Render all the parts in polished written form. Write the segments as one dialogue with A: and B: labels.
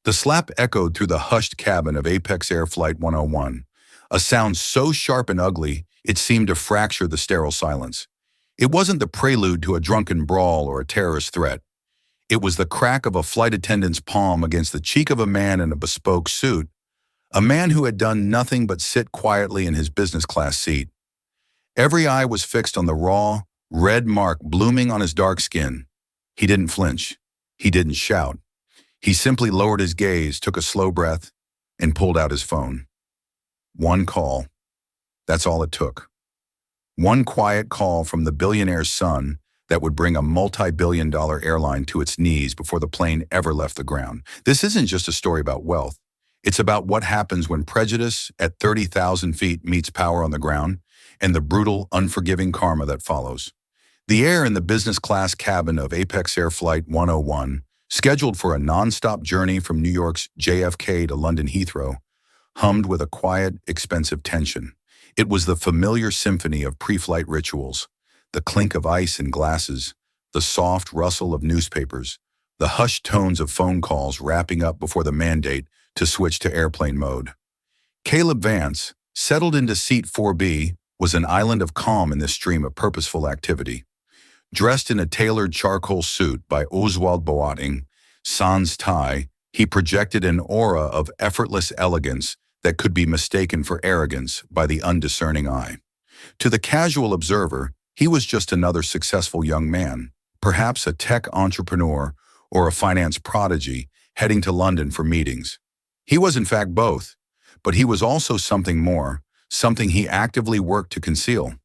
A: The slap echoed through the hushed cabin of Apex Air Flight 101, a sound so sharp and ugly it seemed to fracture the sterile silence. It wasn't the prelude to a drunken brawl or a terrorist threat. It was the crack of a flight attendant's palm against the cheek of a man in a bespoke suit, a man who had done nothing but sit quietly in his business class seat. Every eye was fixed on the raw, red mark blooming on his dark skin. He didn't flinch. He didn't shout. He simply lowered his gaze, took a slow breath, and pulled out his phone. One call. That's all it took. One quiet call from the billionaire's son that would bring a multi-billion-dollar airline to its knees before the plane ever left the ground. This isn't just a story about wealth. It's about what happens when prejudice at 30,000 feet meets power on the ground and the brutal, unforgiving karma that follows. The air in the business class cabin of Apex Air Flight 101, scheduled for a non-stop journey from New York's JFK to London Heathrow, hummed with a quiet, expensive tension. It was the familiar symphony of pre-flight rituals, the clink of ice in glasses, the soft rustle of newspapers, the hushed tones of phone calls wrapping up before the mandate to switch to airplane mode. Caleb Vance, settled into seat 4B, was an island of calm in this stream of purposeful activity. Dressed in a tailored charcoal suit by Oswald Boateng, sans tie, he projected an aura of effortless elegance that could be mistaken for arrogance by the undiscerning eye. To the casual observer, he was just another successful young man, perhaps a tech entrepreneur or a finance prodigy heading to London for meetings. He was in fact both, but he was also something more, something he actively worked to conceal.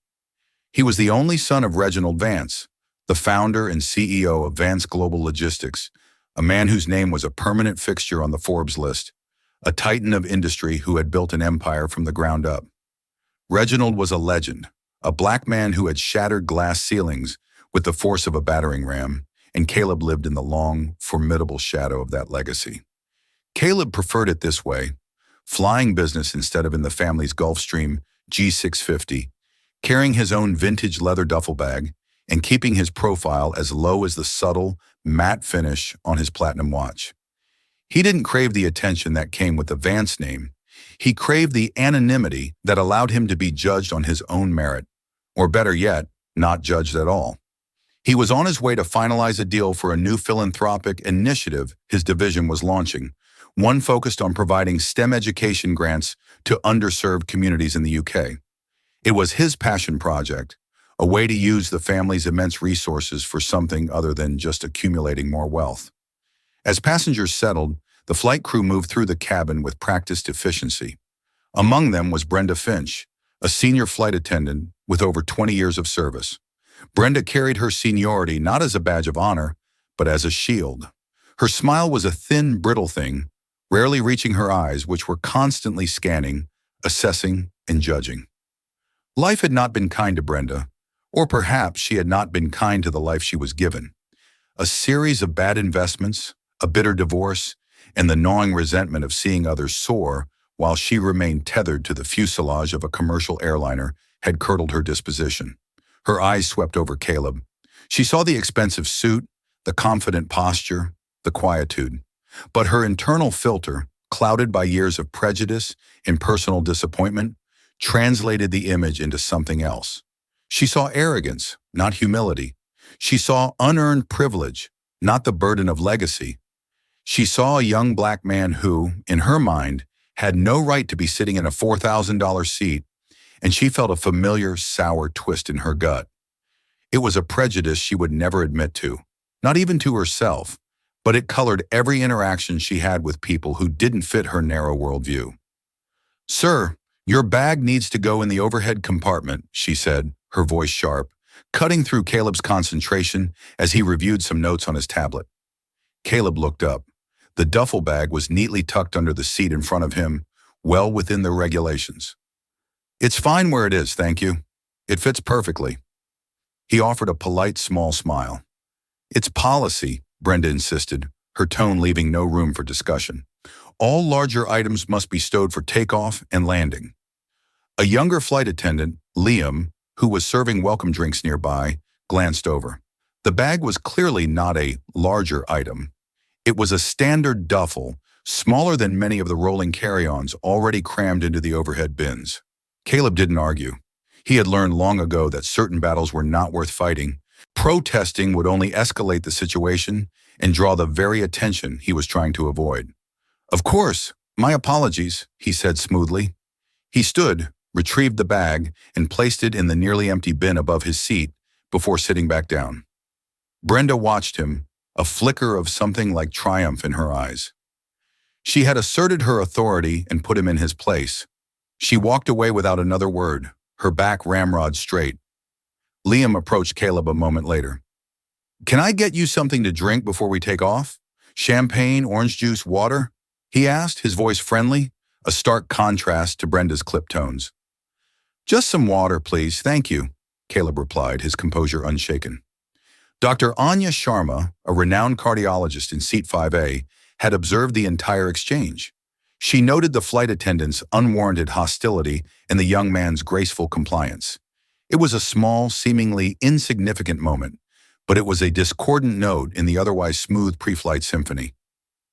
A: He was the only son of Reginald Vance, the founder and CEO of Vance Global Logistics, a man whose name was a permanent fixture on the Forbes list, a titan of industry who had built an empire from the ground up. Reginald was a legend, a black man who had shattered glass ceilings with the force of a battering ram, and Caleb lived in the long, formidable shadow of that legacy. Caleb preferred it this way, flying business instead of in the family's Gulfstream G650, carrying his own vintage leather duffel bag, and keeping his profile as low as the subtle, matte finish on his platinum watch. He didn't crave the attention that came with the Vance name. He craved the anonymity that allowed him to be judged on his own merit, or better yet, not judged at all. He was on his way to finalize a deal for a new philanthropic initiative his division was launching, one focused on providing STEM education grants to underserved communities in the UK. It was his passion project, a way to use the family's immense resources for something other than just accumulating more wealth. As passengers settled, the flight crew moved through the cabin with practiced efficiency. Among them was Brenda Finch, a senior flight attendant with over 20 years of service. Brenda carried her seniority not as a badge of honor, but as a shield. Her smile was a thin, brittle thing, rarely reaching her eyes, which were constantly scanning, assessing, and judging. Life had not been kind to Brenda, or perhaps she had not been kind to the life she was given. A series of bad investments, a bitter divorce, and the gnawing resentment of seeing others soar while she remained tethered to the fuselage of a commercial airliner had curdled her disposition. Her eyes swept over Caleb. She saw the expensive suit, the confident posture, the quietude. But her internal filter, clouded by years of prejudice and personal disappointment, translated the image into something else. She saw arrogance, not humility. She saw unearned privilege, not the burden of legacy. She saw a young black man who, in her mind, had no right to be sitting in a $4,000 seat, and she felt a familiar, sour twist in her gut. It was a prejudice she would never admit to, not even to herself, but it colored every interaction she had with people who didn't fit her narrow worldview. "Sir, your bag needs to go in the overhead compartment," she said, her voice sharp, cutting through Caleb's concentration as he reviewed some notes on his tablet. Caleb looked up. The duffel bag was neatly tucked under the seat in front of him, well within the regulations. "It's fine where it is, thank you. It fits perfectly." He offered a polite, small smile. "It's policy," Brenda insisted, her tone leaving no room for discussion. "All larger items must be stowed for takeoff and landing." A younger flight attendant, Liam, who was serving welcome drinks nearby, glanced over. The bag was clearly not a larger item. It was a standard duffel, smaller than many of the rolling carry-ons already crammed into the overhead bins. Caleb didn't argue. He had learned long ago that certain battles were not worth fighting. Protesting would only escalate the situation and draw the very attention he was trying to avoid. "Of course, my apologies," he said smoothly. He stood, retrieved the bag, and placed it in the nearly empty bin above his seat before sitting back down. Brenda watched him, a flicker of something like triumph in her eyes. She had asserted her authority and put him in his place. She walked away without another word, her back ramrod straight. Liam approached Caleb a moment later. "Can I get you something to drink before we take off? Champagne, orange juice, water?" he asked, his voice friendly, a stark contrast to Brenda's clipped tones. "Just some water, please, thank you," Caleb replied, his composure unshaken. Dr. Anya Sharma, a renowned cardiologist in Seat 5A, had observed the entire exchange. She noted the flight attendant's unwarranted hostility and the young man's graceful compliance. It was a small, seemingly insignificant moment, but it was a discordant note in the otherwise smooth pre-flight symphony.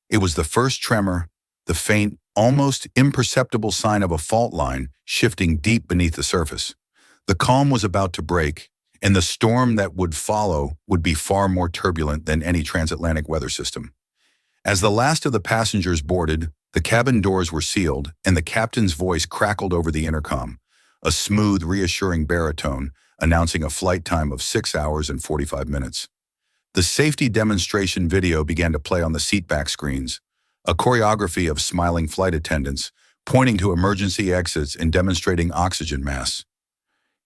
A: It was the first tremor, the faint, almost imperceptible sign of a fault line shifting deep beneath the surface. The calm was about to break, and the storm that would follow would be far more turbulent than any transatlantic weather system. As the last of the passengers boarded, the cabin doors were sealed, and the captain's voice crackled over the intercom, a smooth, reassuring baritone announcing a flight time of 6 hours and 45 minutes. The safety demonstration video began to play on the seatback screens, a choreography of smiling flight attendants pointing to emergency exits and demonstrating oxygen masks.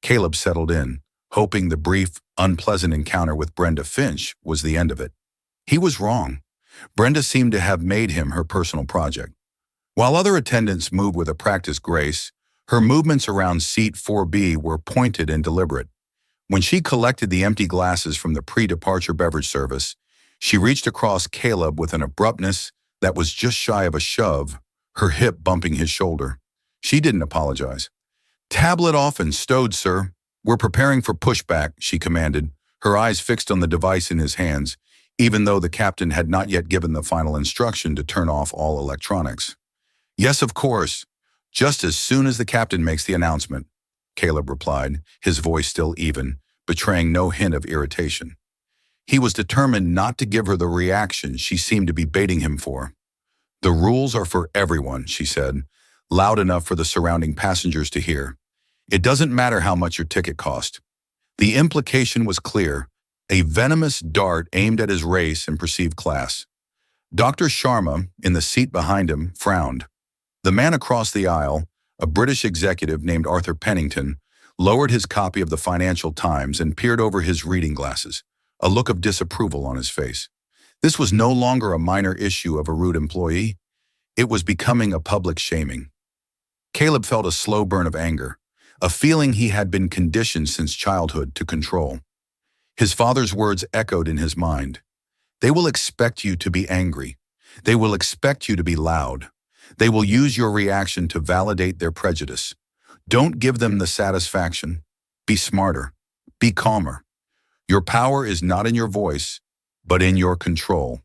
A: Caleb settled in, hoping the brief, unpleasant encounter with Brenda Finch was the end of it. He was wrong. Brenda seemed to have made him her personal project. While other attendants moved with a practiced grace, her movements around seat 4B were pointed and deliberate. When she collected the empty glasses from the pre-departure beverage service, she reached across Caleb with an abruptness that was just shy of a shove, her hip bumping his shoulder. She didn't apologize. "Tablet off and stowed, sir. We're preparing for pushback," she commanded, her eyes fixed on the device in his hands, even though the captain had not yet given the final instruction to turn off all electronics. "Yes, of course. Just as soon as the captain makes the announcement," Caleb replied, his voice still even, betraying no hint of irritation. He was determined not to give her the reaction she seemed to be baiting him for. "The rules are for everyone," she said, loud enough for the surrounding passengers to hear. "It doesn't matter how much your ticket cost." The implication was clear, a venomous dart aimed at his race and perceived class. Dr. Sharma, in the seat behind him, frowned. The man across the aisle, a British executive named Arthur Pennington, lowered his copy of the Financial Times and peered over his reading glasses, a look of disapproval on his face. This was no longer a minor issue of a rude employee. It was becoming a public shaming. Caleb felt a slow burn of anger, a feeling he had been conditioned since childhood to control. His father's words echoed in his mind. "They will expect you to be angry. They will expect you to be loud. They will use your reaction to validate their prejudice. Don't give them the satisfaction. Be smarter. Be calmer. Your power is not in your voice, but in your control."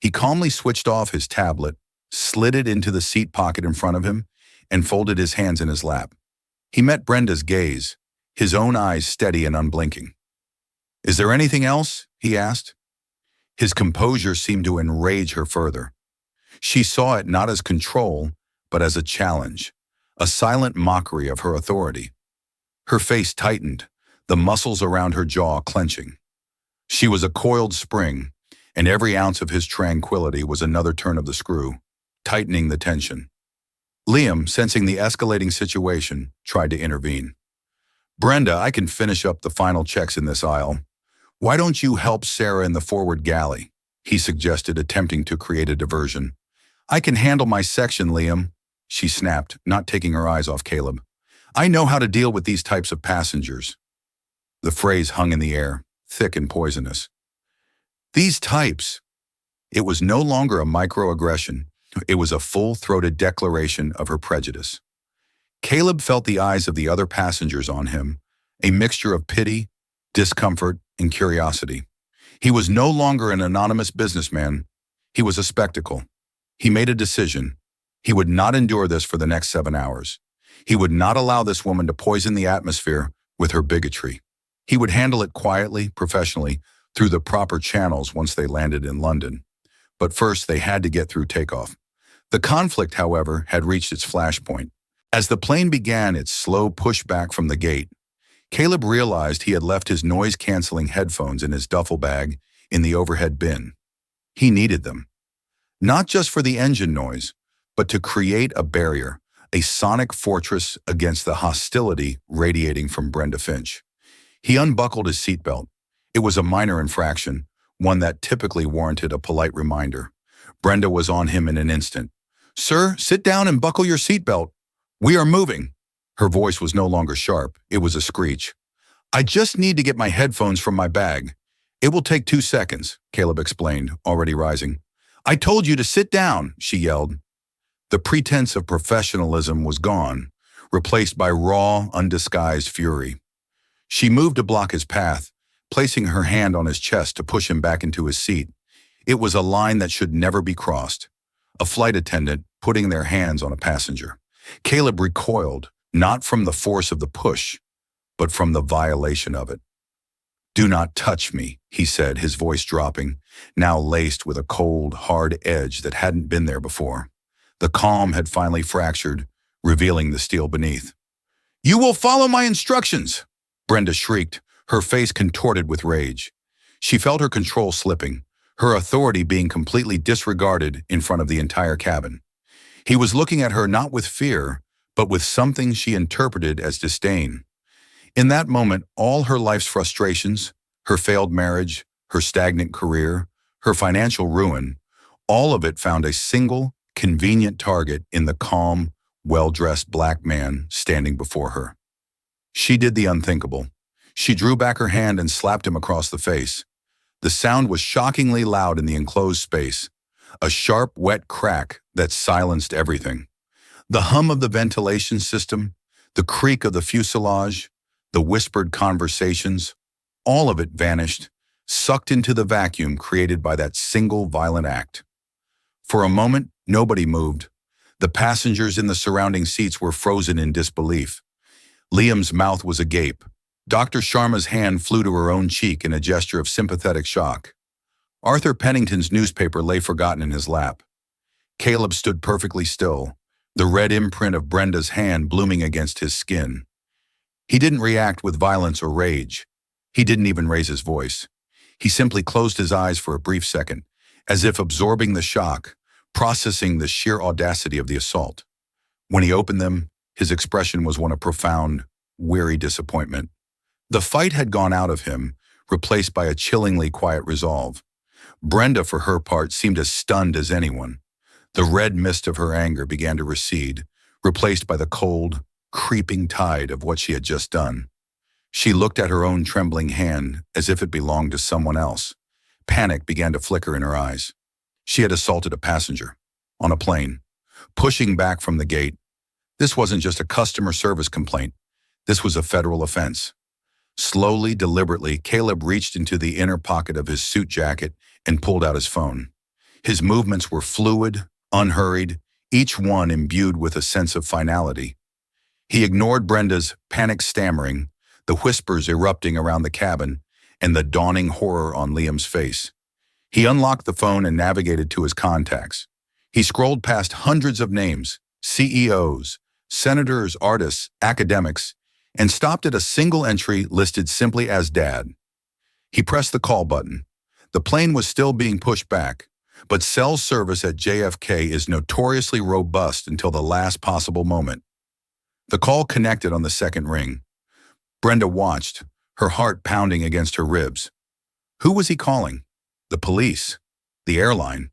A: He calmly switched off his tablet, slid it into the seat pocket in front of him, and folded his hands in his lap. He met Brenda's gaze, his own eyes steady and unblinking. "Is there anything else?" he asked. His composure seemed to enrage her further. She saw it not as control, but as a challenge, a silent mockery of her authority. Her face tightened, the muscles around her jaw clenching. She was a coiled spring, and every ounce of his tranquility was another turn of the screw, tightening the tension. Liam, sensing the escalating situation, tried to intervene. "Brenda, I can finish up the final checks in this aisle. Why don't you help Sarah in the forward galley?" he suggested, attempting to create a diversion. "I can handle my section, Liam," she snapped, not taking her eyes off Caleb. "I know how to deal with these types of passengers." The phrase hung in the air, thick and poisonous. These types. It was no longer a microaggression. It was a full-throated declaration of her prejudice. Caleb felt the eyes of the other passengers on him, a mixture of pity, discomfort, and curiosity. He was no longer an anonymous businessman. He was a spectacle. He made a decision. He would not endure this for the next 7 hours. He would not allow this woman to poison the atmosphere with her bigotry. He would handle it quietly, professionally, through the proper channels once they landed in London. But first, they had to get through takeoff. The conflict, however, had reached its flashpoint. As the plane began its slow pushback from the gate, Caleb realized he had left his noise-canceling headphones in his duffel bag in the overhead bin. He needed them, not just for the engine noise, but to create a barrier, a sonic fortress against the hostility radiating from Brenda Finch. He unbuckled his seatbelt. It was a minor infraction, one that typically warranted a polite reminder. Brenda was on him in an instant. "Sir, sit down and buckle your seatbelt. We are moving." Her voice was no longer sharp. It was a screech. "I just need to get my headphones from my bag. It will take 2 seconds," Caleb explained, already rising. "I told you to sit down," she yelled. The pretense of professionalism was gone, replaced by raw, undisguised fury. She moved to block his path, placing her hand on his chest to push him back into his seat. It was a line that should never be crossed. A flight attendant putting their hands on a passenger. Caleb recoiled, not from the force of the push, but from the violation of it. "Do not touch me," he said, his voice dropping, now laced with a cold, hard edge that hadn't been there before. The calm had finally fractured, revealing the steel beneath. "You will follow my instructions!" Brenda shrieked, her face contorted with rage. She felt her control slipping, her authority being completely disregarded in front of the entire cabin. He was looking at her not with fear, but with something she interpreted as disdain. In that moment, all her life's frustrations, her failed marriage, her stagnant career, her financial ruin, all of it found a single, convenient target in the calm, well-dressed black man standing before her. She did the unthinkable. She drew back her hand and slapped him across the face. The sound was shockingly loud in the enclosed space, a sharp, wet crack that silenced everything. The hum of the ventilation system, the creak of the fuselage, the whispered conversations, all of it vanished, sucked into the vacuum created by that single violent act. For a moment, nobody moved. The passengers in the surrounding seats were frozen in disbelief. Liam's mouth was agape. Dr. Sharma's hand flew to her own cheek in a gesture of sympathetic shock. Arthur Pennington's newspaper lay forgotten in his lap. Caleb stood perfectly still, the red imprint of Brenda's hand blooming against his skin. He didn't react with violence or rage. He didn't even raise his voice. He simply closed his eyes for a brief second, as if absorbing the shock, processing the sheer audacity of the assault. When he opened them, his expression was one of profound, weary disappointment. The fight had gone out of him, replaced by a chillingly quiet resolve. Brenda, for her part, seemed as stunned as anyone. The red mist of her anger began to recede, replaced by the cold, creeping tide of what she had just done. She looked at her own trembling hand as if it belonged to someone else. Panic began to flicker in her eyes. She had assaulted a passenger, on a plane, pushing back from the gate. This wasn't just a customer service complaint. This was a federal offense. Slowly, deliberately, Caleb reached into the inner pocket of his suit jacket and pulled out his phone. His movements were fluid, unhurried, each one imbued with a sense of finality. He ignored Brenda's panic stammering, the whispers erupting around the cabin, and the dawning horror on Liam's face. He unlocked the phone and navigated to his contacts. He scrolled past hundreds of names, CEOs, senators, artists, academics, and stopped at a single entry listed simply as Dad. He pressed the call button. The plane was still being pushed back, but cell service at JFK is notoriously robust until the last possible moment. The call connected on the second ring. Brenda watched, her heart pounding against her ribs. Who was he calling? The police? The airline?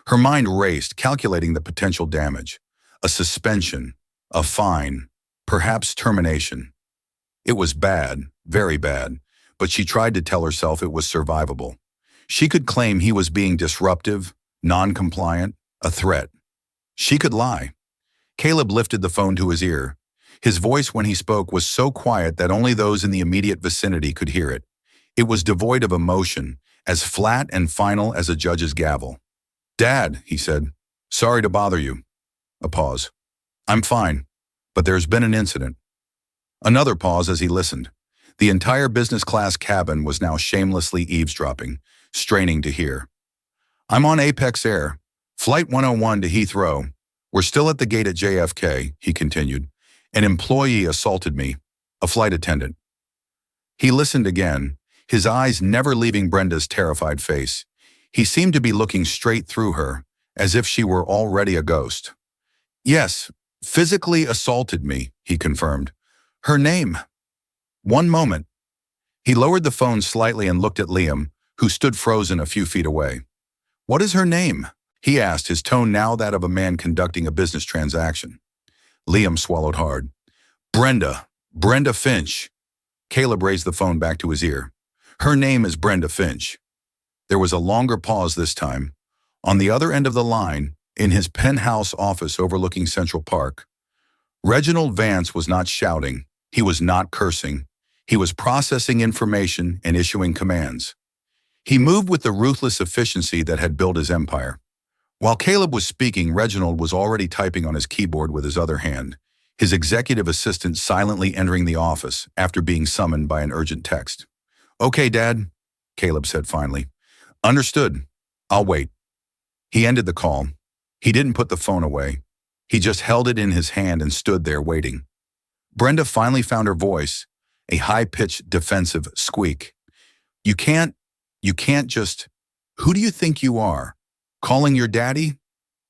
A: Her mind raced, calculating the potential damage. A suspension, a fine, perhaps termination. It was bad, very bad, but she tried to tell herself it was survivable. She could claim he was being disruptive, non-compliant, a threat. She could lie. Caleb lifted the phone to his ear. His voice when he spoke was so quiet that only those in the immediate vicinity could hear it. It was devoid of emotion, as flat and final as a judge's gavel. "Dad," he said. Sorry to bother you. A pause. I'm fine, but there's been an incident. Another pause as he listened. The entire business class cabin was now shamelessly eavesdropping, straining to hear. I'm on Apex Air, Flight 101 to Heathrow. We're still at the gate at JFK, he continued. An employee assaulted me, a flight attendant. He listened again, his eyes never leaving Brenda's terrified face. He seemed to be looking straight through her, as if she were already a ghost. Yes, physically assaulted me, he confirmed. Her name. One moment. He lowered the phone slightly and looked at Liam, who stood frozen a few feet away. What is her name? He asked, his tone now that of a man conducting a business transaction. Liam swallowed hard. Brenda Finch. Caleb raised the phone back to his ear. Her name is Brenda Finch. There was a longer pause this time. On the other end of the line, in his penthouse office overlooking Central Park, Reginald Vance was not shouting. He was not cursing. He was processing information and issuing commands. He moved with the ruthless efficiency that had built his empire. While Caleb was speaking, Reginald was already typing on his keyboard with his other hand, his executive assistant silently entering the office after being summoned by an urgent text. Okay, Dad, Caleb said finally. Understood. I'll wait. He ended the call. He didn't put the phone away. He just held it in his hand and stood there waiting. Brenda finally found her voice, a high-pitched, defensive squeak. You can't just... Who do you think you are? Calling your daddy?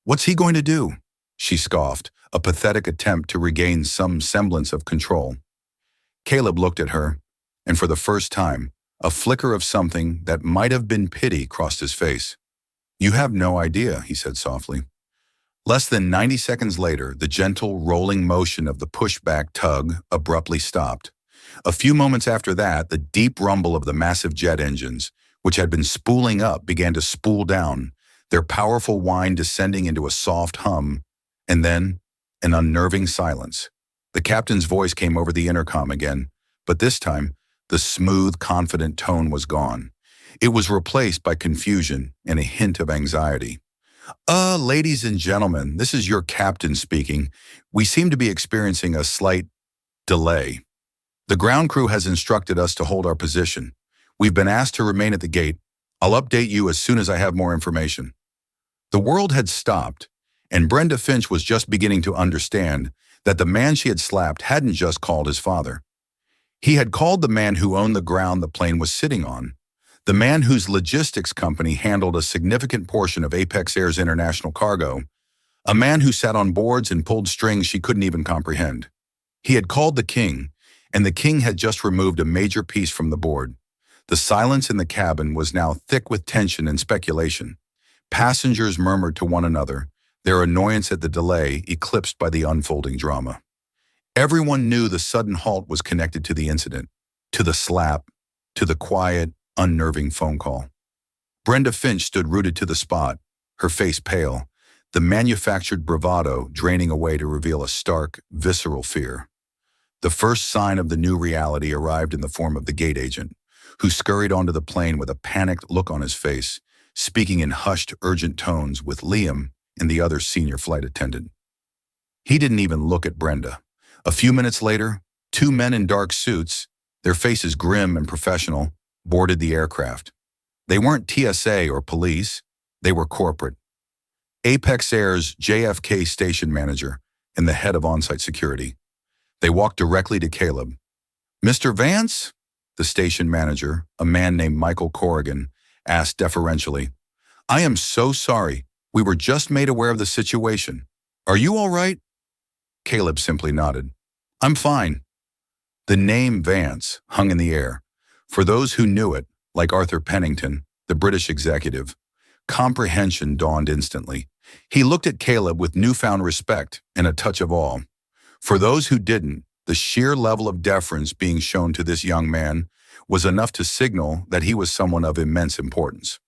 A: What's he going to do? She scoffed, a pathetic attempt to regain some semblance of control. Caleb looked at her, and for the first time, a flicker of something that might have been pity crossed his face. You have no idea, he said softly. Less than 90 seconds later, the gentle, rolling motion of the pushback tug abruptly stopped. A few moments after that, the deep rumble of the massive jet engines, which had been spooling up, began to spool down, their powerful whine descending into a soft hum, and then an unnerving silence. The captain's voice came over the intercom again, but this time, the smooth, confident tone was gone. It was replaced by confusion and a hint of anxiety. Ladies and gentlemen, this is your captain speaking. We seem to be experiencing a slight delay. The ground crew has instructed us to hold our position. We've been asked to remain at the gate. I'll update you as soon as I have more information. The world had stopped, and Brenda Finch was just beginning to understand that the man she had slapped hadn't just called his father. He had called the man who owned the ground the plane was sitting on, the man whose logistics company handled a significant portion of Apex Air's international cargo, a man who sat on boards and pulled strings she couldn't even comprehend. He had called the king, and the king had just removed a major piece from the board. The silence in the cabin was now thick with tension and speculation. Passengers murmured to one another, their annoyance at the delay eclipsed by the unfolding drama. Everyone knew the sudden halt was connected to the incident, to the slap, to the quiet, unnerving phone call. Brenda Finch stood rooted to the spot, her face pale, the manufactured bravado draining away to reveal a stark, visceral fear. The first sign of the new reality arrived in the form of the gate agent, who scurried onto the plane with a panicked look on his face, speaking in hushed, urgent tones with Liam and the other senior flight attendant. He didn't even look at Brenda. A few minutes later, two men in dark suits, their faces grim and professional, boarded the aircraft. They weren't TSA or police, they were corporate. Apex Air's JFK station manager and the head of on-site security. They walked directly to Caleb. Mr. Vance? The station manager, a man named Michael Corrigan, asked deferentially. I am so sorry. We were just made aware of the situation. Are you all right? Caleb simply nodded. I'm fine. The name Vance hung in the air. For those who knew it, like Arthur Pennington, the British executive, comprehension dawned instantly. He looked at Caleb with newfound respect and a touch of awe. For those who didn't, the sheer level of deference being shown to this young man was enough to signal that he was someone of immense importance.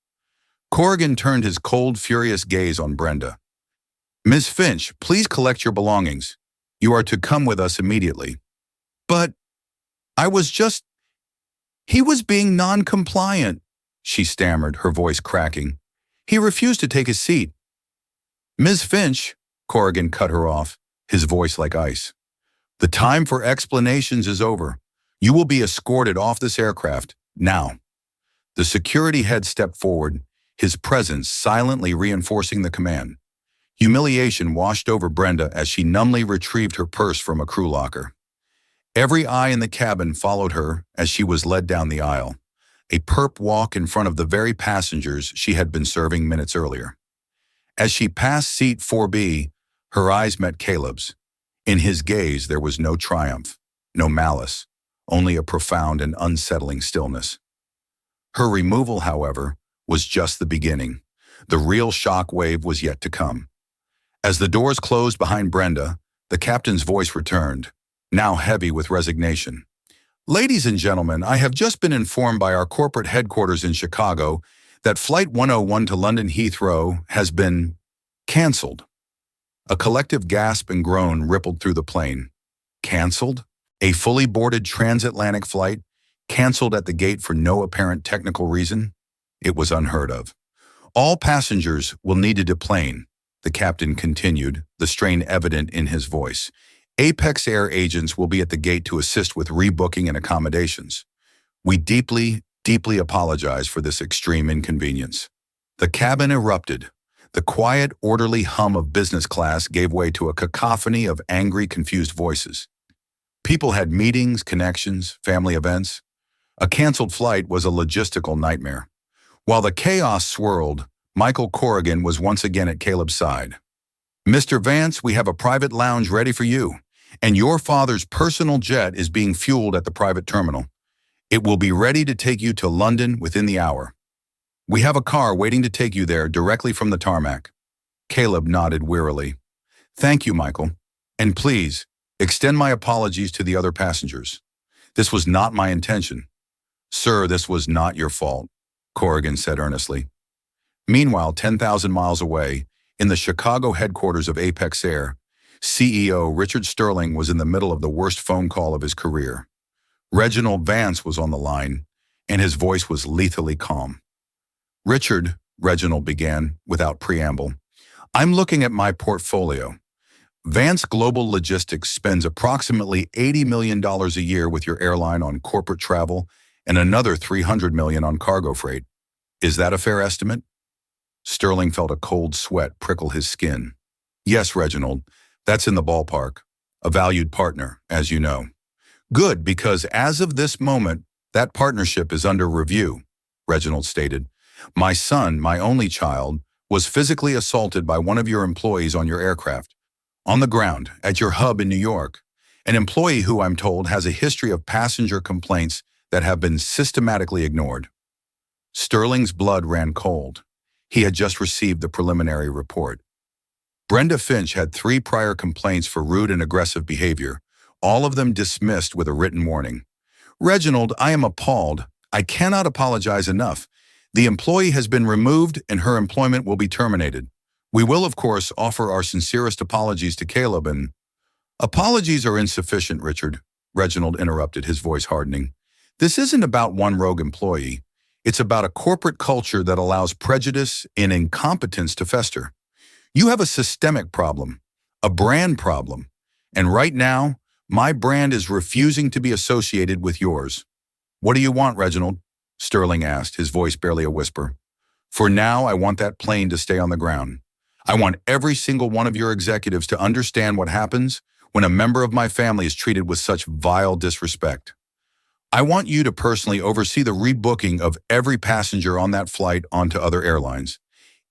A: Corrigan turned his cold, furious gaze on Brenda. Miss Finch, please collect your belongings. You are to come with us immediately. But he was being non-compliant, she stammered, her voice cracking. He refused to take his seat. Ms. Finch, Corrigan cut her off, his voice like ice. The time for explanations is over. You will be escorted off this aircraft, now. The security head stepped forward, his presence silently reinforcing the command. Humiliation washed over Brenda as she numbly retrieved her purse from a crew locker. Every eye in the cabin followed her as she was led down the aisle, a perp walk in front of the very passengers she had been serving minutes earlier. As she passed seat 4B, her eyes met Caleb's. In his gaze there was no triumph, no malice, only a profound and unsettling stillness. Her removal, however, was just the beginning. The real shock wave was yet to come. As the doors closed behind Brenda, the captain's voice returned, now heavy with resignation. Ladies and gentlemen, I have just been informed by our corporate headquarters in Chicago that Flight 101 to London Heathrow has been canceled. A collective gasp and groan rippled through the plane. Canceled? A fully boarded transatlantic flight, canceled at the gate for no apparent technical reason? It was unheard of. All passengers will need to deplane, the captain continued, the strain evident in his voice. Apex Air agents will be at the gate to assist with rebooking and accommodations. We deeply, deeply apologize for this extreme inconvenience. The cabin erupted. The quiet, orderly hum of business class gave way to a cacophony of angry, confused voices. People had meetings, connections, family events. A canceled flight was a logistical nightmare. While the chaos swirled, Michael Corrigan was once again at Caleb's side. Mr. Vance, we have a private lounge ready for you, and your father's personal jet is being fueled at the private terminal. It will be ready to take you to London within the hour. We have a car waiting to take you there directly from the tarmac. Caleb nodded wearily. Thank you, Michael. And please, extend my apologies to the other passengers. This was not my intention. Sir, this was not your fault, Corrigan said earnestly. Meanwhile, 10,000 miles away, in the Chicago headquarters of Apex Air, CEO Richard Sterling was in the middle of the worst phone call of his career. Reginald Vance was on the line, and his voice was lethally calm. Richard, Reginald began, without preamble, I'm looking at my portfolio. Vance Global Logistics spends approximately $80 million a year with your airline on corporate travel and another $300 million on cargo freight. Is that a fair estimate? Sterling felt a cold sweat prickle his skin. Yes, Reginald, that's in the ballpark. A valued partner, as you know. Good, because as of this moment, that partnership is under review, Reginald stated. My son, my only child, was physically assaulted by one of your employees on your aircraft. On the ground, at your hub in New York. An employee who, I'm told, has a history of passenger complaints that have been systematically ignored. Sterling's blood ran cold. He had just received the preliminary report. Brenda Finch had 3 prior complaints for rude and aggressive behavior, all of them dismissed with a written warning. Reginald, I am appalled. I cannot apologize enough. The employee has been removed and her employment will be terminated. We will, of course, offer our sincerest apologies to Caleb and— Apologies are insufficient, Richard, Reginald interrupted, his voice hardening. This isn't about one rogue employee. It's about a corporate culture that allows prejudice and incompetence to fester. You have a systemic problem, a brand problem, and right now, my brand is refusing to be associated with yours. What do you want, Reginald? Sterling asked, his voice barely a whisper. For now, I want that plane to stay on the ground. I want every single one of your executives to understand what happens when a member of my family is treated with such vile disrespect. I want you to personally oversee the rebooking of every passenger on that flight onto other airlines,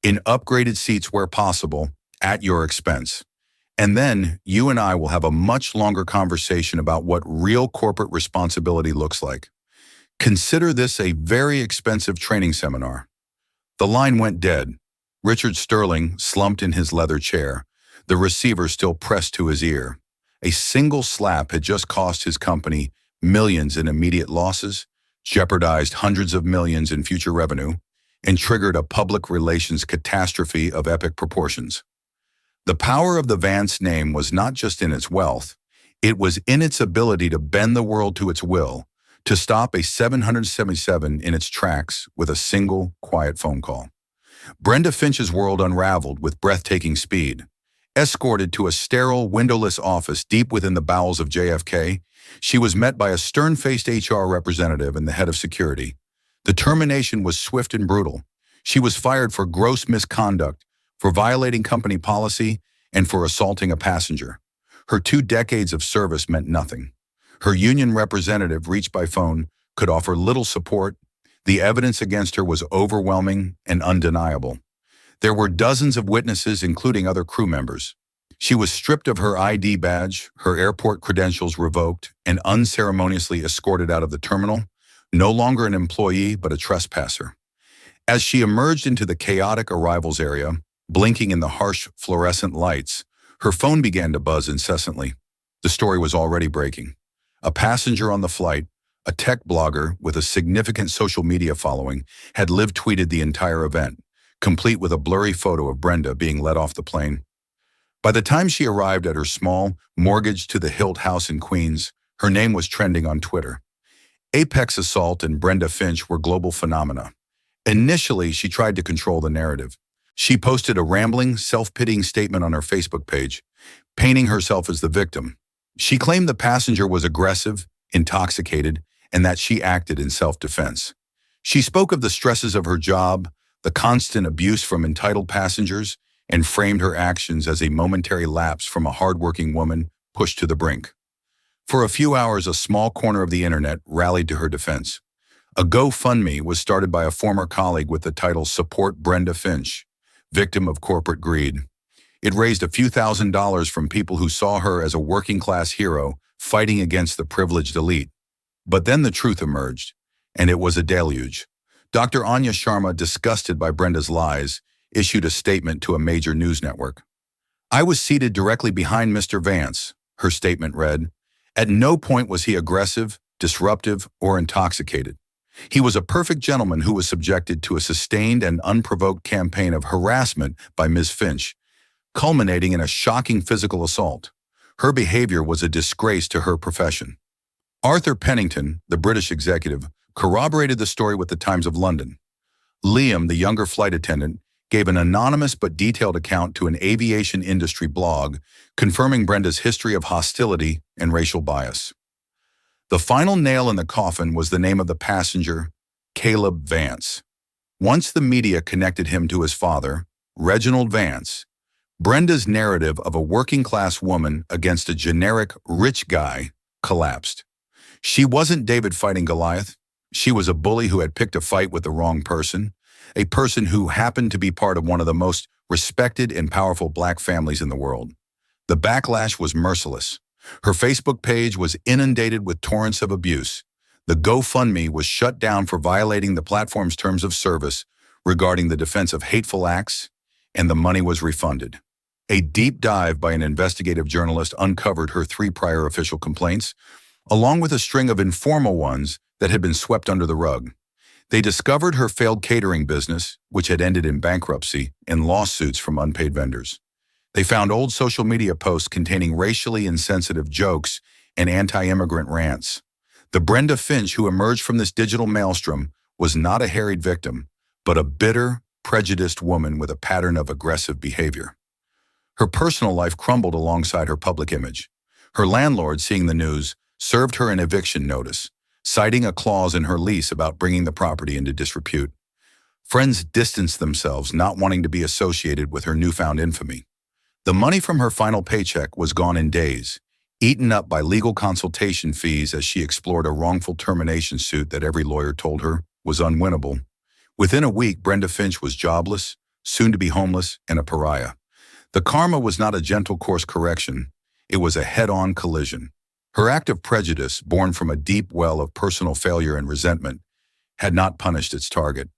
A: in upgraded seats where possible, at your expense. And then you and I will have a much longer conversation about what real corporate responsibility looks like. Consider this a very expensive training seminar. The line went dead. Richard Sterling slumped in his leather chair, the receiver still pressed to his ear. A single slap had just cost his company millions in immediate losses, jeopardized hundreds of millions in future revenue, and triggered a public relations catastrophe of epic proportions. The power of the Vance name was not just in its wealth, it was in its ability to bend the world to its will, to stop a 777 in its tracks with a single, quiet phone call. Brenda Finch's world unraveled with breathtaking speed. Escorted to a sterile, windowless office deep within the bowels of JFK, she was met by a stern-faced HR representative and the head of security. The termination was swift and brutal. She was fired for gross misconduct, for violating company policy, and for assaulting a passenger. Her 2 decades of service meant nothing. Her union representative, reached by phone, could offer little support. The evidence against her was overwhelming and undeniable. There were dozens of witnesses, including other crew members. She was stripped of her ID badge, her airport credentials revoked, and unceremoniously escorted out of the terminal, no longer an employee but a trespasser. As she emerged into the chaotic arrivals area, blinking in the harsh fluorescent lights, her phone began to buzz incessantly. The story was already breaking. A passenger on the flight, a tech blogger with a significant social media following, had live-tweeted the entire event, complete with a blurry photo of Brenda being let off the plane. By the time she arrived at her small, mortgaged-to-the-hilt house in Queens, her name was trending on Twitter. Apex Assault and Brenda Finch were global phenomena. Initially, she tried to control the narrative. She posted a rambling, self-pitying statement on her Facebook page, painting herself as the victim. She claimed the passenger was aggressive, intoxicated, and that she acted in self-defense. She spoke of the stresses of her job, the constant abuse from entitled passengers, and framed her actions as a momentary lapse from a hardworking woman pushed to the brink. For a few hours, a small corner of the internet rallied to her defense. A GoFundMe was started by a former colleague with the title "Support Brenda Finch, Victim of Corporate Greed." It raised a few $1,000s from people who saw her as a working-class hero fighting against the privileged elite. But then the truth emerged, and it was a deluge. Dr. Anya Sharma, disgusted by Brenda's lies, issued a statement to a major news network. "I was seated directly behind Mr. Vance," her statement read. "At no point was he aggressive, disruptive, or intoxicated. He was a perfect gentleman who was subjected to a sustained and unprovoked campaign of harassment by Ms. Finch, culminating in a shocking physical assault. Her behavior was a disgrace to her profession." Arthur Pennington, the British executive, corroborated the story with the Times of London. Liam, the younger flight attendant, gave an anonymous but detailed account to an aviation industry blog, confirming Brenda's history of hostility and racial bias. The final nail in the coffin was the name of the passenger, Caleb Vance. Once the media connected him to his father, Reginald Vance, Brenda's narrative of a working-class woman against a generic rich guy collapsed. She wasn't David fighting Goliath. She was a bully who had picked a fight with the wrong person, a person who happened to be part of one of the most respected and powerful black families in the world. The backlash was merciless. Her Facebook page was inundated with torrents of abuse. The GoFundMe was shut down for violating the platform's terms of service regarding the defense of hateful acts, and the money was refunded. A deep dive by an investigative journalist uncovered her 3 prior official complaints, along with a string of informal ones that had been swept under the rug. They discovered her failed catering business, which had ended in bankruptcy, and lawsuits from unpaid vendors. They found old social media posts containing racially insensitive jokes and anti-immigrant rants. The Brenda Finch who emerged from this digital maelstrom was not a harried victim, but a bitter, prejudiced woman with a pattern of aggressive behavior. Her personal life crumbled alongside her public image. Her landlord, seeing the news, served her an eviction notice, citing a clause in her lease about bringing the property into disrepute. Friends distanced themselves, not wanting to be associated with her newfound infamy. The money from her final paycheck was gone in days, eaten up by legal consultation fees as she explored a wrongful termination suit that every lawyer told her was unwinnable. Within a week, Brenda Finch was jobless, soon to be homeless, and a pariah. The karma was not a gentle course correction. It was a head-on collision. Her act of prejudice, born from a deep well of personal failure and resentment, had not punished its target.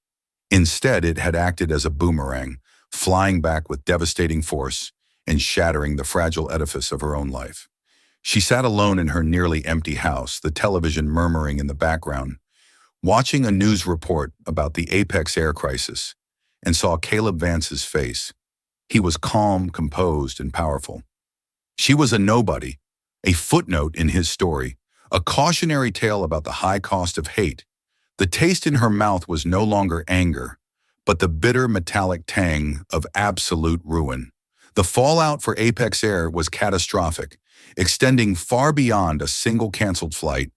A: Instead, it had acted as a boomerang, flying back with devastating force and shattering the fragile edifice of her own life. She sat alone in her nearly empty house, the television murmuring in the background, watching a news report about the Apex Air crisis, and saw Caleb Vance's face. He was calm, composed, and powerful. She was a nobody, a footnote in his story, a cautionary tale about the high cost of hate. The taste in her mouth was no longer anger, but the bitter metallic tang of absolute ruin. The fallout for Apex Air was catastrophic, extending far beyond a single canceled flight.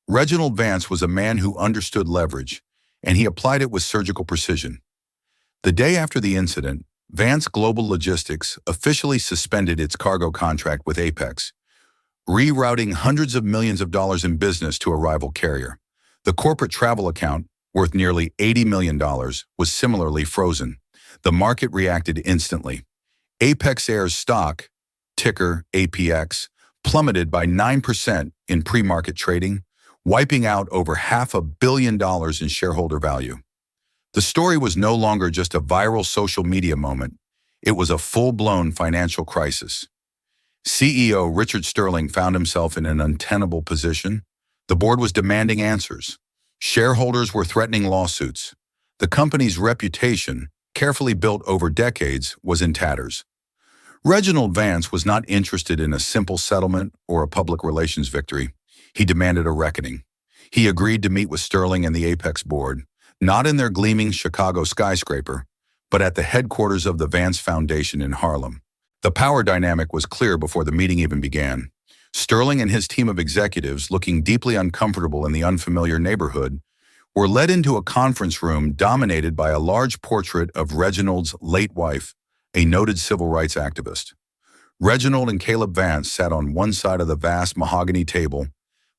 A: Reginald Vance was a man who understood leverage, and he applied it with surgical precision. The day after the incident, Vance Global Logistics officially suspended its cargo contract with Apex, rerouting hundreds of millions of dollars in business to a rival carrier. The corporate travel account, worth nearly $80 million, was similarly frozen. The market reacted instantly. Apex Air's stock, ticker APX, plummeted by 9% in pre-market trading, wiping out over $500 million in shareholder value. The story was no longer just a viral social media moment. It was a full-blown financial crisis. CEO Richard Sterling found himself in an untenable position. The board was demanding answers. Shareholders were threatening lawsuits. The company's reputation, carefully built over decades, was in tatters. Reginald Vance was not interested in a simple settlement or a public relations victory. He demanded a reckoning. He agreed to meet with Sterling and the Apex board, not in their gleaming Chicago skyscraper, but at the headquarters of the Vance Foundation in Harlem. The power dynamic was clear before the meeting even began. Sterling and his team of executives, looking deeply uncomfortable in the unfamiliar neighborhood, were led into a conference room dominated by a large portrait of Reginald's late wife, a noted civil rights activist. Reginald and Caleb Vance sat on one side of the vast mahogany table,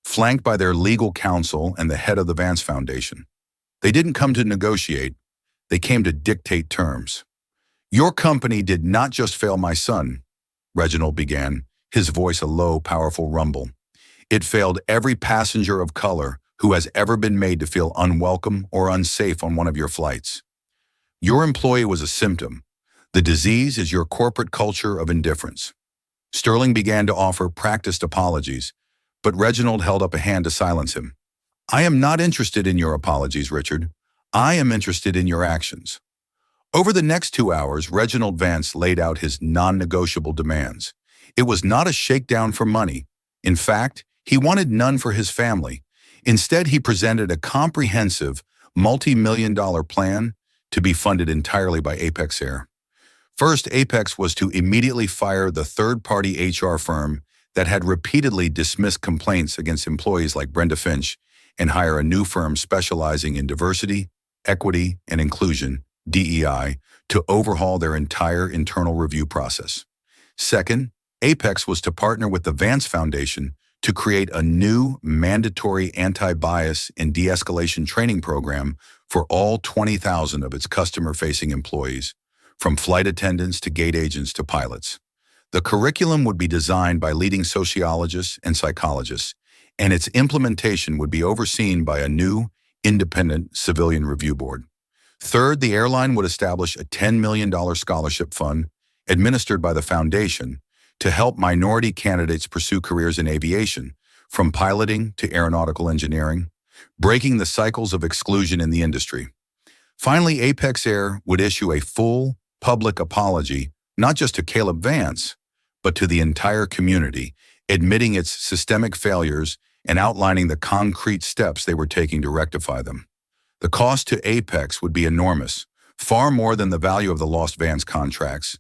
A: flanked by their legal counsel and the head of the Vance Foundation. They didn't come to negotiate. They came to dictate terms. "Your company did not just fail my son," Reginald began, his voice a low, powerful rumble. "It failed every passenger of color who has ever been made to feel unwelcome or unsafe on one of your flights. Your employee was a symptom. The disease is your corporate culture of indifference." Sterling began to offer practiced apologies, but Reginald held up a hand to silence him. "I am not interested in your apologies, Richard. I am interested in your actions." Over the next 2 hours, Reginald Vance laid out his non-negotiable demands. It was not a shakedown for money. In fact, he wanted none for his family. Instead, he presented a comprehensive, multi-million-dollar plan to be funded entirely by Apex Air. First, Apex was to immediately fire the third-party HR firm that had repeatedly dismissed complaints against employees like Brenda Finch and hire a new firm specializing in diversity, equity, and inclusion, DEI, to overhaul their entire internal review process. Second, Apex was to partner with the Vance Foundation to create a new mandatory anti-bias and de-escalation training program for all 20,000 of its customer-facing employees, from flight attendants to gate agents to pilots. The curriculum would be designed by leading sociologists and psychologists, and its implementation would be overseen by a new, independent civilian review board. Third, the airline would establish a $10 million scholarship fund administered by the foundation to help minority candidates pursue careers in aviation, from piloting to aeronautical engineering, breaking the cycles of exclusion in the industry. Finally, Apex Air would issue a full, public apology, not just to Caleb Vance, but to the entire community, admitting its systemic failures and outlining the concrete steps they were taking to rectify them. The cost to Apex would be enormous, far more than the value of the lost Vance contracts.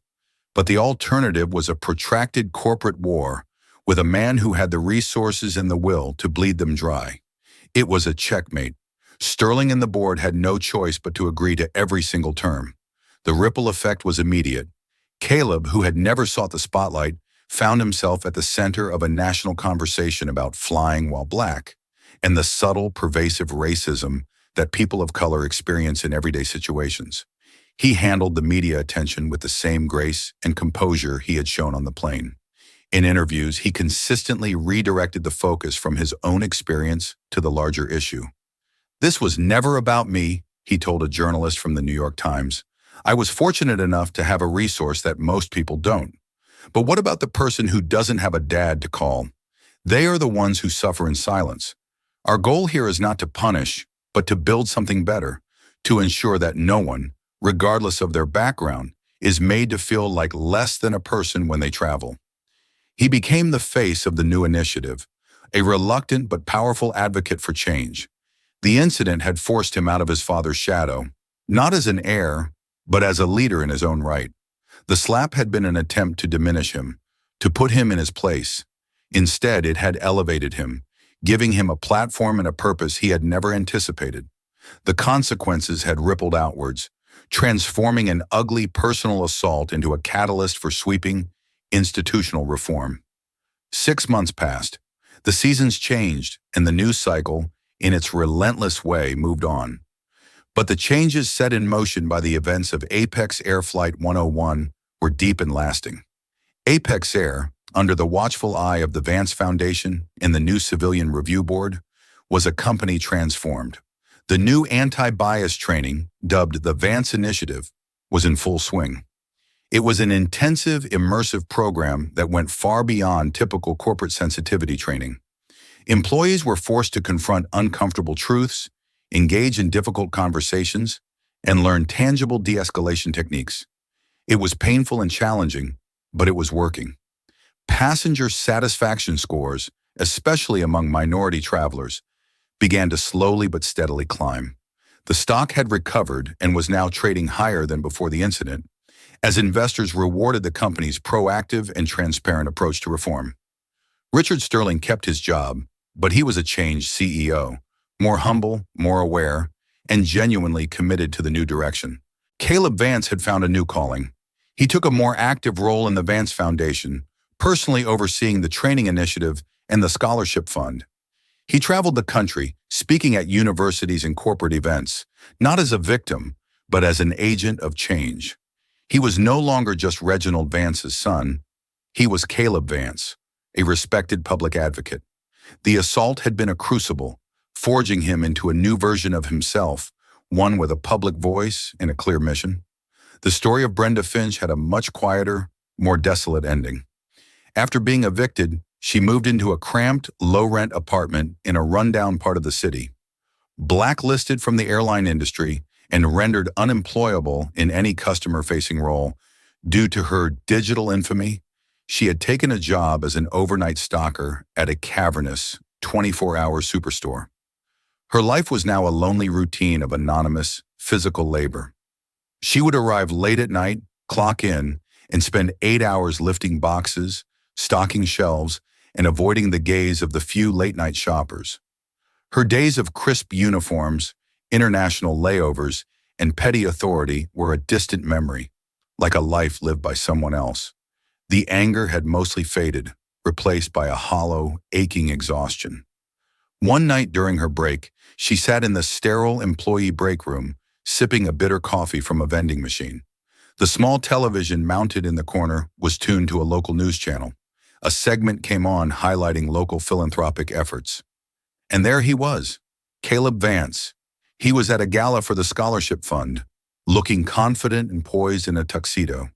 A: But the alternative was a protracted corporate war with a man who had the resources and the will to bleed them dry. It was a checkmate. Sterling and the board had no choice but to agree to every single term. The ripple effect was immediate. Caleb, who had never sought the spotlight, found himself at the center of a national conversation about flying while black and the subtle, pervasive racism that people of color experience in everyday situations. He handled the media attention with the same grace and composure he had shown on the plane. In interviews, he consistently redirected the focus from his own experience to the larger issue. "This was never about me," he told a journalist from the New York Times. "I was fortunate enough to have a resource that most people don't. But what about the person who doesn't have a dad to call? They are the ones who suffer in silence. Our goal here is not to punish, but to build something better, to ensure that no one, regardless of their background, is made to feel like less than a person when they travel." He became the face of the new initiative, a reluctant but powerful advocate for change. The incident had forced him out of his father's shadow, not as an heir, but as a leader in his own right. The slap had been an attempt to diminish him, to put him in his place. Instead, it had elevated him, giving him a platform and a purpose he had never anticipated. The consequences had rippled outwards, transforming an ugly personal assault into a catalyst for sweeping institutional reform. 6 months passed. The seasons changed, and the news cycle, in its relentless way, moved on. But the changes set in motion by the events of Apex Air Flight 101 were deep and lasting. Apex Air, under the watchful eye of the Vance Foundation and the new Civilian Review Board, was a company transformed. The new anti-bias training, dubbed the Vance Initiative, was in full swing. It was an intensive, immersive program that went far beyond typical corporate sensitivity training. Employees were forced to confront uncomfortable truths, engage in difficult conversations, and learn tangible de-escalation techniques. It was painful and challenging, but it was working. Passenger satisfaction scores, especially among minority travelers, began to slowly but steadily climb. The stock had recovered and was now trading higher than before the incident, as investors rewarded the company's proactive and transparent approach to reform. Richard Sterling kept his job, but he was a changed CEO, more humble, more aware, and genuinely committed to the new direction. Caleb Vance had found a new calling. He took a more active role in the Vance Foundation, personally overseeing the training initiative and the scholarship fund. He traveled the country, speaking at universities and corporate events, not as a victim, but as an agent of change. He was no longer just Reginald Vance's son. He was Caleb Vance, a respected public advocate. The assault had been a crucible, forging him into a new version of himself, one with a public voice and a clear mission. The story of Brenda Finch had a much quieter, more desolate ending. After being evicted, she moved into a cramped, low-rent apartment in a rundown part of the city. Blacklisted from the airline industry and rendered unemployable in any customer-facing role due to her digital infamy, she had taken a job as an overnight stocker at a cavernous, 24-hour superstore. Her life was now a lonely routine of anonymous, physical labor. She would arrive late at night, clock in, and spend 8 hours lifting boxes, stocking shelves, and avoiding the gaze of the few late-night shoppers. Her days of crisp uniforms, international layovers, and petty authority were a distant memory, like a life lived by someone else. The anger had mostly faded, replaced by a hollow, aching exhaustion. One night during her break, she sat in the sterile employee break room, sipping a bitter coffee from a vending machine. The small television mounted in the corner was tuned to a local news channel. A segment came on highlighting local philanthropic efforts. And there he was, Caleb Vance. He was at a gala for the scholarship fund, looking confident and poised in a tuxedo.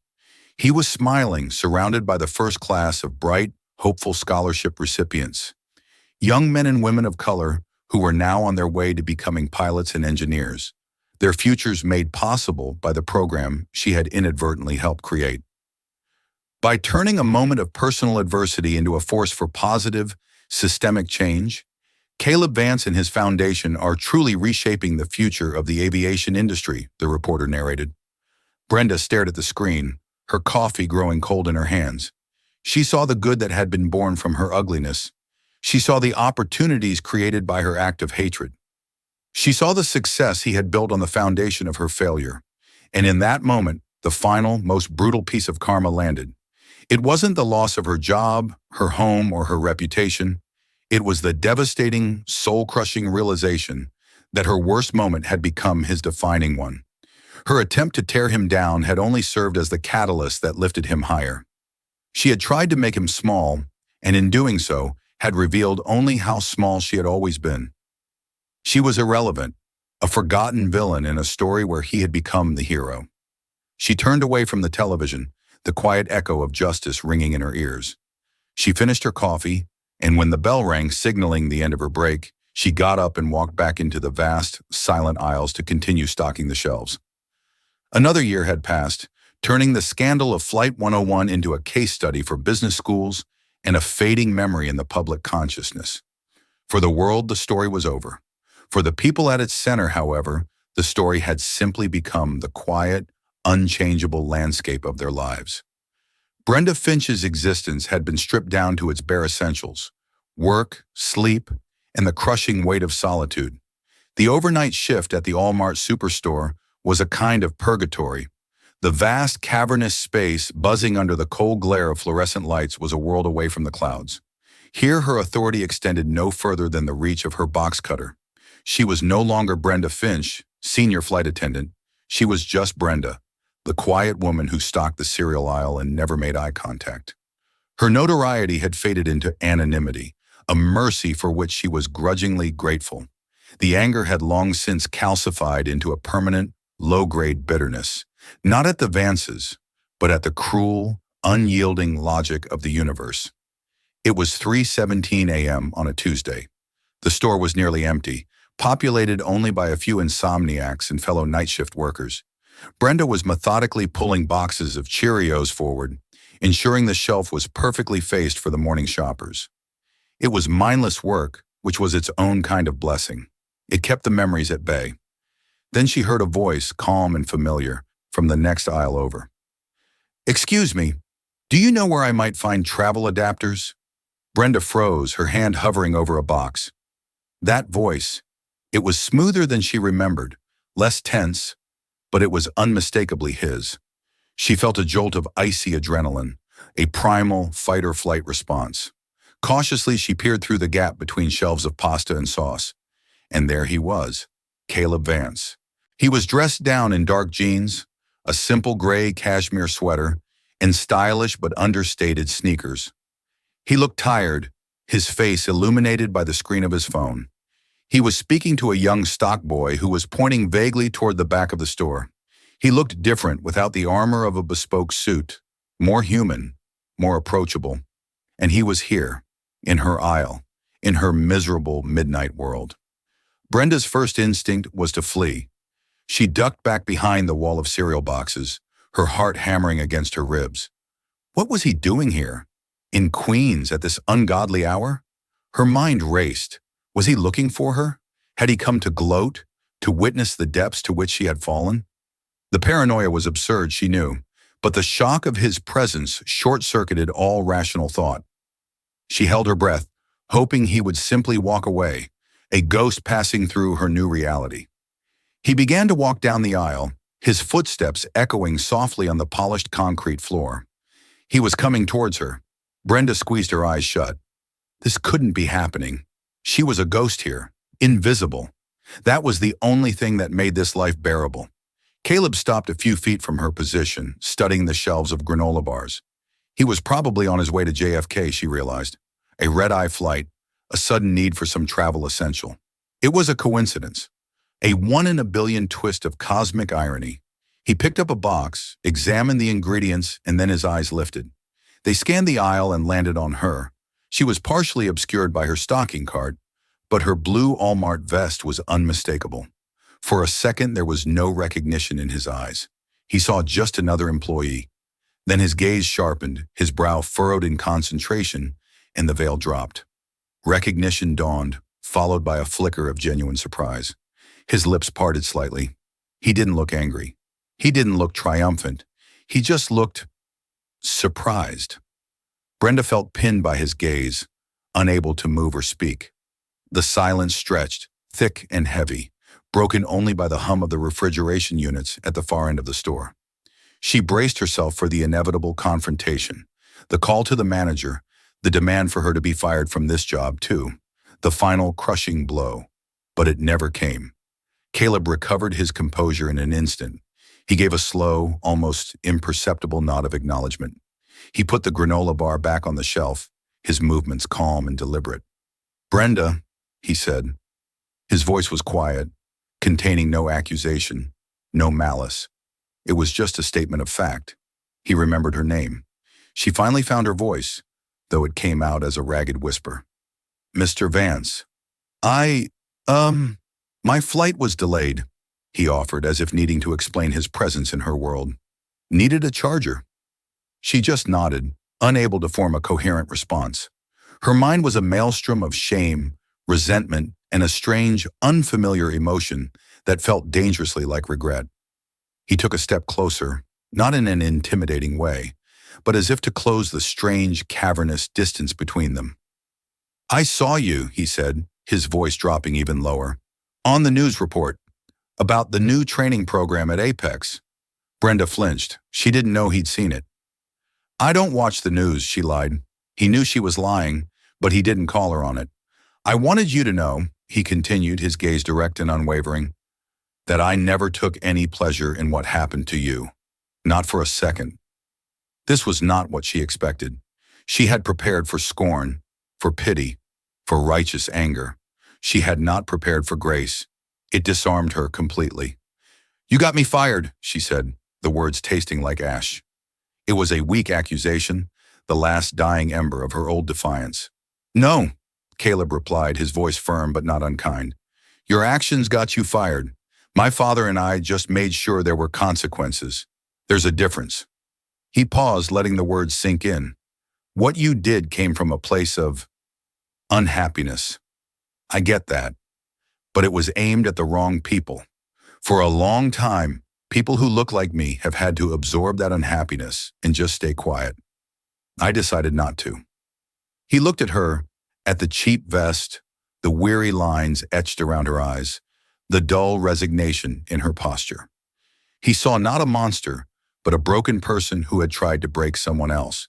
A: He was smiling, surrounded by the first class of bright, hopeful scholarship recipients. Young men and women of color who were now on their way to becoming pilots and engineers, their futures made possible by the program she had inadvertently helped create. By turning a moment of personal adversity into a force for positive, systemic change, Caleb Vance and his foundation are truly reshaping the future of the aviation industry, the reporter narrated. Brenda stared at the screen, her coffee growing cold in her hands. She saw the good that had been born from her ugliness. She saw the opportunities created by her act of hatred. She saw the success he had built on the foundation of her failure. And in that moment, the final, most brutal piece of karma landed. It wasn't the loss of her job, her home, or her reputation. It was the devastating, soul-crushing realization that her worst moment had become his defining one. Her attempt to tear him down had only served as the catalyst that lifted him higher. She had tried to make him small, and in doing so, had revealed only how small she had always been. She was irrelevant, a forgotten villain in a story where he had become the hero. She turned away from the television, the quiet echo of justice ringing in her ears. She finished her coffee, and when the bell rang signaling the end of her break, she got up and walked back into the vast, silent aisles to continue stocking the shelves. Another year had passed, turning the scandal of Flight 101 into a case study for business schools and a fading memory in the public consciousness. For the world, the story was over. For the people at its center, however, The story had simply become the quiet, unchangeable landscape of their lives. Brenda Finch's existence had been stripped down to its bare essentials: work, sleep, and the crushing weight of solitude. The overnight shift at the Walmart superstore was a kind of purgatory. The vast, cavernous space buzzing under the cold glare of fluorescent lights was a world away from the clouds. Here her authority extended no further than the reach of her box cutter. She was no longer Brenda Finch, senior flight attendant. She was just Brenda, the quiet woman who stocked the cereal aisle and never made eye contact. Her notoriety had faded into anonymity, a mercy for which she was grudgingly grateful. The anger had long since calcified into a permanent, low-grade bitterness, not at the Vances, but at the cruel, unyielding logic of the universe. It was 3:17 a.m. on a Tuesday. The store was nearly empty, populated only by a few insomniacs and fellow night shift workers. Brenda was methodically pulling boxes of Cheerios forward, ensuring the shelf was perfectly faced for the morning shoppers. It was mindless work, which was its own kind of blessing. It kept the memories at bay. Then she heard a voice, calm and familiar, from the next aisle over. "Excuse me, do you know where I might find travel adapters?" Brenda froze, her hand hovering over a box. That voice, it was smoother than she remembered, less tense, but it was unmistakably his. She felt a jolt of icy adrenaline, a primal fight-or-flight response. Cautiously, she peered through the gap between shelves of pasta and sauce. And there he was, Caleb Vance. He was dressed down in dark jeans, a simple gray cashmere sweater, and stylish but understated sneakers. He looked tired, his face illuminated by the screen of his phone. He was speaking to a young stock boy who was pointing vaguely toward the back of the store. He looked different without the armor of a bespoke suit, more human, more approachable. And he was here, in her aisle, in her miserable midnight world. Brenda's first instinct was to flee. She ducked back behind the wall of cereal boxes, her heart hammering against her ribs. What was he doing here? In Queens at this ungodly hour? Her mind raced. Was he looking for her? Had he come to gloat, to witness the depths to which she had fallen? The paranoia was absurd, she knew, but the shock of his presence short-circuited all rational thought. She held her breath, hoping he would simply walk away, a ghost passing through her new reality. He began to walk down the aisle, his footsteps echoing softly on the polished concrete floor. He was coming towards her. Brenda squeezed her eyes shut. This couldn't be happening. She was a ghost here, invisible. That was the only thing that made this life bearable. Caleb stopped a few feet from her position, studying the shelves of granola bars. He was probably on his way to JFK, she realized. A red-eye flight, a sudden need for some travel essential. It was a coincidence, a one-in-a-billion twist of cosmic irony. He picked up a box, examined the ingredients, and then his eyes lifted. They scanned the aisle and landed on her. She was partially obscured by her stocking cart, but her blue Walmart vest was unmistakable. For a second, there was no recognition in his eyes. He saw just another employee. Then his gaze sharpened, his brow furrowed in concentration, and the veil dropped. Recognition dawned, followed by a flicker of genuine surprise. His lips parted slightly. He didn't look angry. He didn't look triumphant. He just looked surprised. Brenda felt pinned by his gaze, unable to move or speak. The silence stretched, thick and heavy, broken only by the hum of the refrigeration units at the far end of the store. She braced herself for the inevitable confrontation, the call to the manager, the demand for her to be fired from this job too, the final crushing blow. But it never came. Caleb recovered his composure in an instant. He gave a slow, almost imperceptible nod of acknowledgement. He put the granola bar back on the shelf, his movements calm and deliberate. "Brenda," he said. His voice was quiet, containing no accusation, no malice. It was just a statement of fact. He remembered her name. She finally found her voice, though it came out as a ragged whisper. "Mr. Vance, my flight was delayed," he offered, as if needing to explain his presence in her world. "Needed a charger." She just nodded, unable to form a coherent response. Her mind was a maelstrom of shame, resentment, and a strange, unfamiliar emotion that felt dangerously like regret. He took a step closer, not in an intimidating way, but as if to close the strange, cavernous distance between them. "I saw you," he said, his voice dropping even lower, "on the news report about the new training program at Apex." Brenda flinched. She didn't know he'd seen it. "I don't watch the news," she lied. He knew she was lying, but he didn't call her on it. "I wanted you to know," he continued, his gaze direct and unwavering, "that I never took any pleasure in what happened to you. Not for a second." This was not what she expected. She had prepared for scorn, for pity, for righteous anger. She had not prepared for grace. It disarmed her completely. "You got me fired," she said, the words tasting like ash. It was a weak accusation, the last dying ember of her old defiance. "No," Caleb replied, his voice firm but not unkind. "Your actions got you fired. My father and I just made sure there were consequences. There's a difference." He paused, letting the words sink in. "What you did came from a place of unhappiness. I get that. But it was aimed at the wrong people. For a long time, people who look like me have had to absorb that unhappiness and just stay quiet. I decided not to." He looked at her, at the cheap vest, the weary lines etched around her eyes, the dull resignation in her posture. He saw not a monster, but a broken person who had tried to break someone else.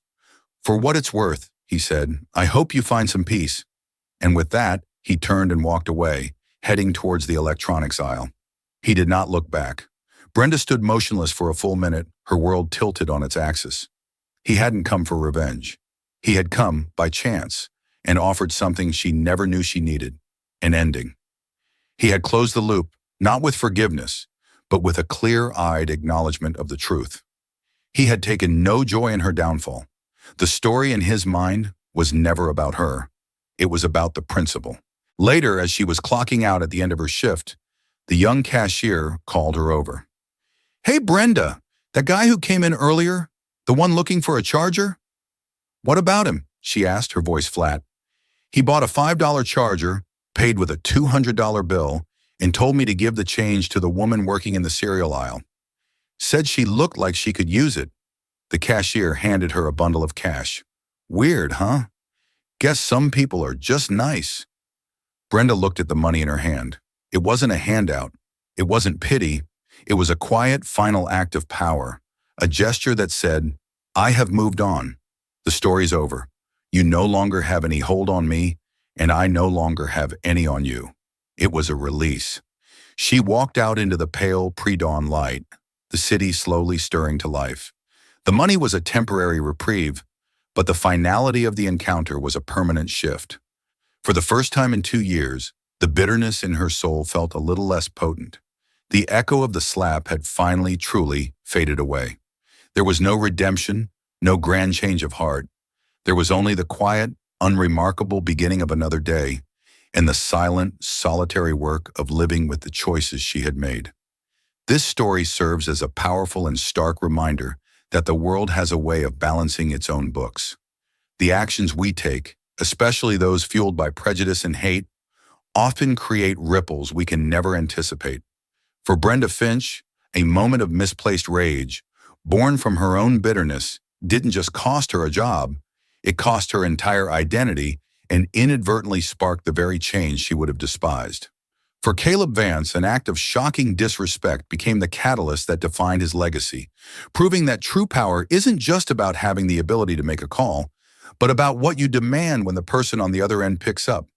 A: "For what it's worth," he said, "I hope you find some peace." And with that, he turned and walked away, heading towards the electronics aisle. He did not look back. Brenda stood motionless for a full minute, her world tilted on its axis. He hadn't come for revenge. He had come, by chance, and offered something she never knew she needed, an ending. He had closed the loop, not with forgiveness, but with a clear-eyed acknowledgement of the truth. He had taken no joy in her downfall. The story in his mind was never about her. It was about the principle. Later, as she was clocking out at the end of her shift, the young cashier called her over. "Hey, Brenda, that guy who came in earlier, the one looking for a charger?" "What about him?" she asked, her voice flat. "He bought a $5 charger, paid with a $200 bill, and told me to give the change to the woman working in the cereal aisle. Said she looked like she could use it." The cashier handed her a bundle of cash. "Weird, huh? Guess some people are just nice." Brenda looked at the money in her hand. It wasn't a handout. It wasn't pity. It was a quiet, final act of power, a gesture that said, "I have moved on. The story's over. You no longer have any hold on me, and I no longer have any on you." It was a release. She walked out into the pale pre-dawn light, the city slowly stirring to life. The money was a temporary reprieve, but the finality of the encounter was a permanent shift. For the first time in 2 years, the bitterness in her soul felt a little less potent. The echo of the slap had finally, truly faded away. There was no redemption, no grand change of heart. There was only the quiet, unremarkable beginning of another day, and the silent, solitary work of living with the choices she had made. This story serves as a powerful and stark reminder that the world has a way of balancing its own books. The actions we take, especially those fueled by prejudice and hate, often create ripples we can never anticipate. For Brenda Finch, a moment of misplaced rage, born from her own bitterness, didn't just cost her a job, it cost her entire identity and inadvertently sparked the very change she would have despised. For Caleb Vance, an act of shocking disrespect became the catalyst that defined his legacy, proving that true power isn't just about having the ability to make a call, but about what you demand when the person on the other end picks up.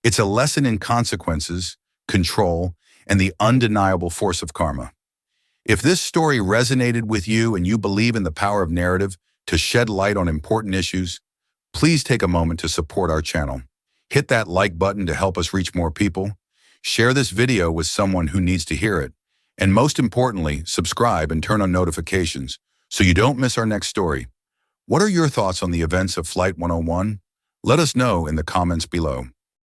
A: It's a lesson in consequences, control, and the undeniable force of karma. If this story resonated with you and you believe in the power of narrative to shed light on important issues, please take a moment to support our channel. Hit that like button to help us reach more people. Share this video with someone who needs to hear it. And most importantly, subscribe and turn on notifications so you don't miss our next story. What are your thoughts on the events of Flight 101? Let us know in the comments below.